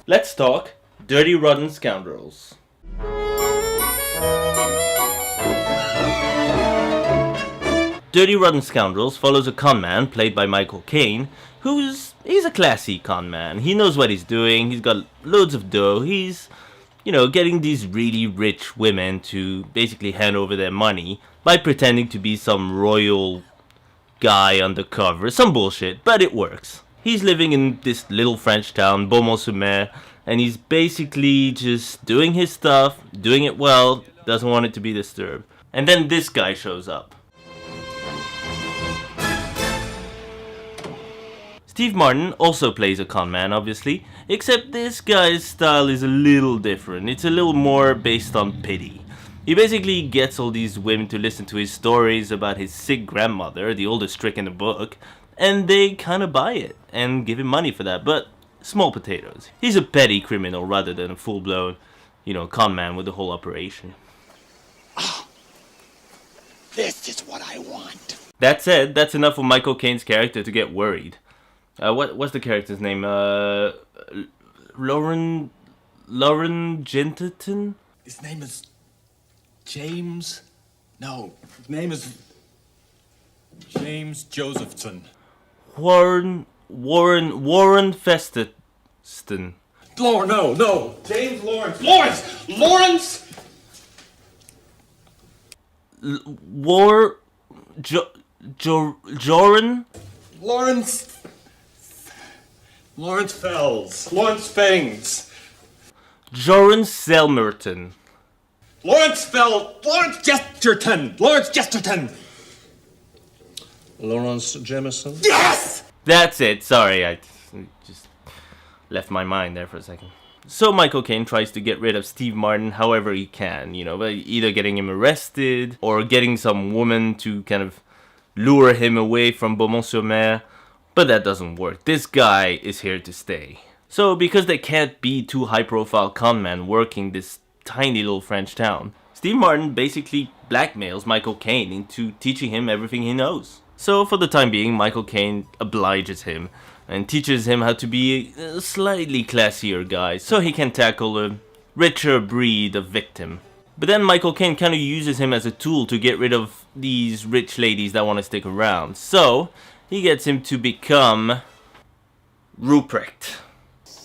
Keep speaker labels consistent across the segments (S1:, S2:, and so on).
S1: Let's talk Dirty Rotten Scoundrels. Dirty Rotten Scoundrels follows a con man played by Michael Caine, he's a classy con man. He knows what he's doing, he's got loads of dough, he's, getting these really rich women to basically hand over their money by pretending to be some royal guy undercover. Some bullshit, but it works. He's living in this little French town, Beaumont-sur-Mer, and he's basically just doing his stuff, doing it well, doesn't want it to be disturbed. And then this guy shows up. Steve Martin also plays a con man, obviously, except this guy's style is a little different. It's a little more based on pity. He basically gets all these women to listen to his stories about his sick grandmother, the oldest trick in the book, and they kind of buy it and give him money for that, but small potatoes. He's a petty criminal rather than a full-blown, con man with the whole operation.
S2: Oh, this is what I want.
S1: That said, that's enough for Michael Caine's character to get worried. What's the character's name? Lauren Genterton?
S2: His name is James. No, his name is James Josephson.
S1: Warren Festerson.
S2: No. James Lawrence.
S1: Joran?
S2: Lawrence Fells. Lawrence Fangs.
S1: Joran Selmerton.
S2: Lawrence Jesterton.
S3: Lawrence Jameson?
S2: Yes!
S1: That's it. Sorry, I just left my mind there for a second. So Michael Caine tries to get rid of Steve Martin however he can, by either getting him arrested or getting some woman to kind of lure him away from Beaumont-sur-Mer. But that doesn't work. This guy is here to stay. So because there can't be two high-profile con men working this tiny little French town, Steve Martin basically blackmails Michael Caine into teaching him everything he knows. So for the time being, Michael Caine obliges him and teaches him how to be a slightly classier guy so he can tackle a richer breed of victim. But then Michael Caine kind of uses him as a tool to get rid of these rich ladies that want to stick around. So he gets him to become Ruprecht.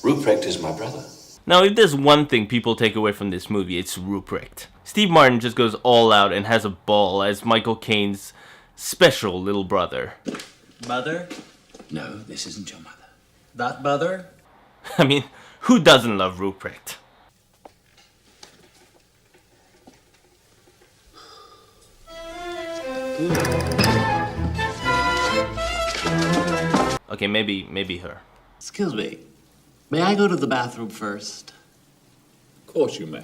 S3: Ruprecht is my brother.
S1: Now, if there's one thing people take away from this movie, it's Ruprecht. Steve Martin just goes all out and has a ball as Michael Caine's special little brother.
S4: Mother? No, this isn't your mother. That mother?
S1: I mean, who doesn't love Ruprecht? Okay, maybe her.
S4: Excuse me. May I go to the bathroom first?
S3: Of course you may.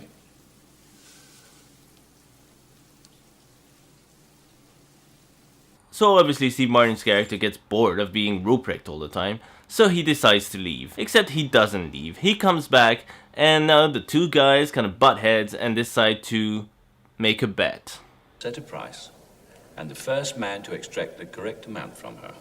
S1: So obviously Steve Martin's character gets bored of being Ruprecht all the time, so he decides to leave. Except he doesn't leave. He comes back, and now the two guys kind of butt heads and decide to make a bet.
S5: Set a price, and the first man to extract the correct amount from her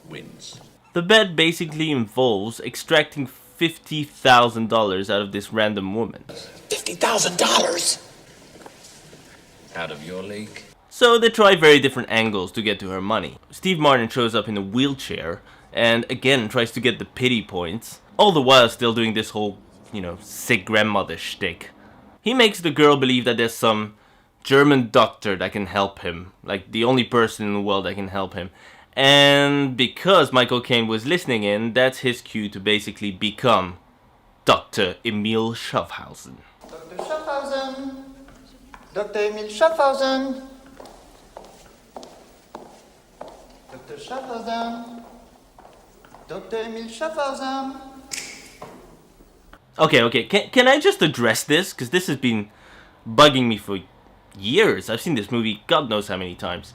S5: wins.
S1: The bet basically involves extracting $50,000 out of this random woman.
S2: $50,000?
S5: Out of your league.
S1: So they try very different angles to get to her money. Steve Martin shows up in a wheelchair and again tries to get the pity points, all the while still doing this whole, sick grandmother shtick. He makes the girl believe that there's some German doctor that can help him, like the only person in the world that can help him. And because Michael Caine was listening in, that's his cue to basically become Dr. Emil Schaffhausen.
S6: Dr. Schaffhausen! Dr. Emil Schaffhausen! Dr. Schaffhausen! Dr. Emil Schaffhausen!
S1: Okay, can I just address this? Because this has been bugging me for years. I've seen this movie God knows how many times.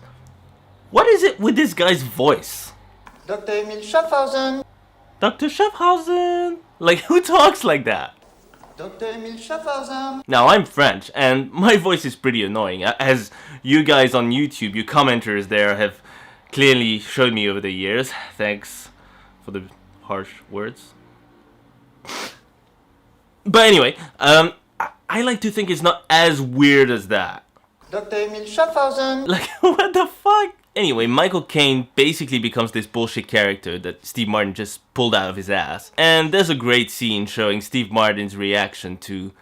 S1: What is it with this guy's voice?
S6: Dr. Emil Schaffhausen!
S1: Dr. Schaffhausen! Like, who talks like that?
S6: Dr. Emil Schaffhausen!
S1: Now, I'm French, and my voice is pretty annoying. As you guys on YouTube, you commenters there have clearly showed me over the years. Thanks for the harsh words. But anyway, I like to think it's not as weird as that.
S6: Dr. Emil Schaffhausen.
S1: Like, what the fuck? Anyway, Michael Caine basically becomes this bullshit character that Steve Martin just pulled out of his ass. And there's a great scene showing Steve Martin's reaction to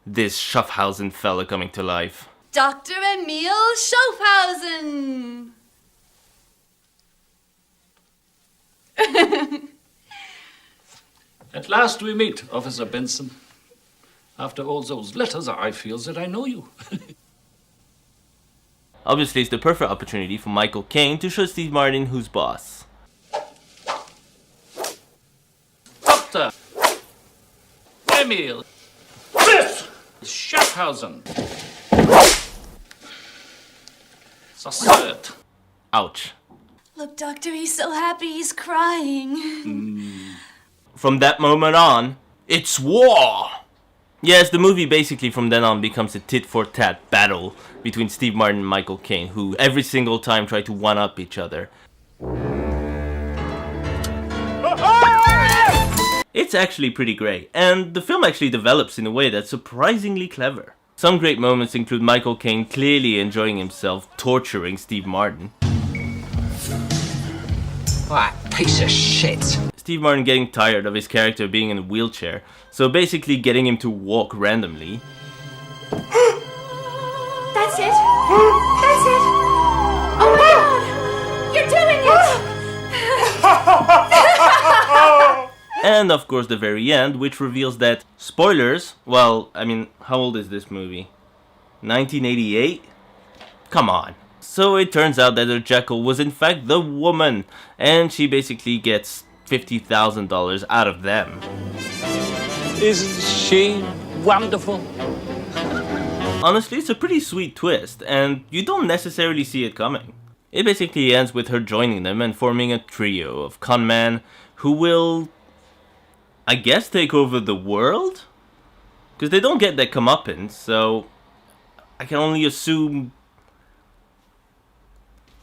S1: this Schaffhausen fella coming to life.
S7: Dr. Emil Schaffhausen!
S4: At last we meet, Officer Benson. After all those letters, I feel that I know you.
S1: Obviously, it's the perfect opportunity for Michael Caine to show Steve Martin who's boss.
S4: Dr. Emil Schaffhausen. The third.
S1: Ouch.
S7: Look, Doctor, he's so happy he's crying.
S1: From that moment on, it's war! Yes, the movie basically from then on becomes a tit-for-tat battle between Steve Martin and Michael Caine, who every single time try to one-up each other. It's actually pretty great, and the film actually develops in a way that's surprisingly clever. Some great moments include Michael Caine clearly enjoying himself torturing Steve Martin.
S8: What piece of shit.
S1: Steve Martin getting tired of his character being in a wheelchair, so basically getting him to walk randomly.
S7: That's it! That's it! Oh my god! You're doing it!
S1: And of course the very end, which reveals that, spoilers, well, I mean, how old is this movie? 1988? Come on. So it turns out that the Jekyll was in fact the woman, and she basically gets $50,000 out of them.
S4: Isn't she wonderful?
S1: Honestly, it's a pretty sweet twist, and you don't necessarily see it coming. It basically ends with her joining them and forming a trio of con men who will, I guess, take over the world? Because they don't get their comeuppance, so I can only assume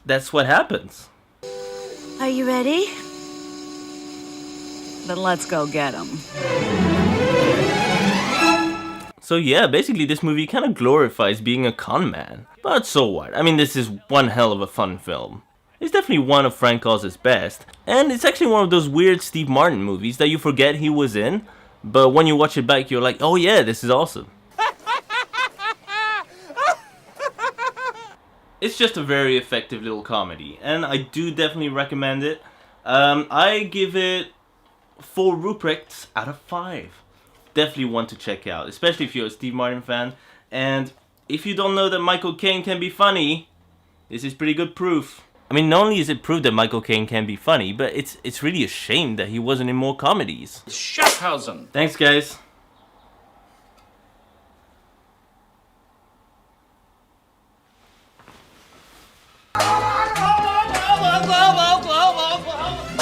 S1: that's what happens.
S9: Are you ready? Then let's go get him.
S1: So yeah, basically this movie kind of glorifies being a con man. But so what? I mean, this is one hell of a fun film. It's definitely one of Frank Oz's best, and it's actually one of those weird Steve Martin movies that you forget he was in, but when you watch it back you're like, oh yeah, this is awesome. It's just a very effective little comedy, and I do definitely recommend it. I give it 4 Ruprechts out of 5. Definitely one to check out, especially if you're a Steve Martin fan. And if you don't know that Michael Caine can be funny, this is pretty good proof. I mean, not only is it proof that Michael Caine can be funny, but it's really a shame that he wasn't in more comedies.
S4: Schaffhausen.
S1: Thanks, guys.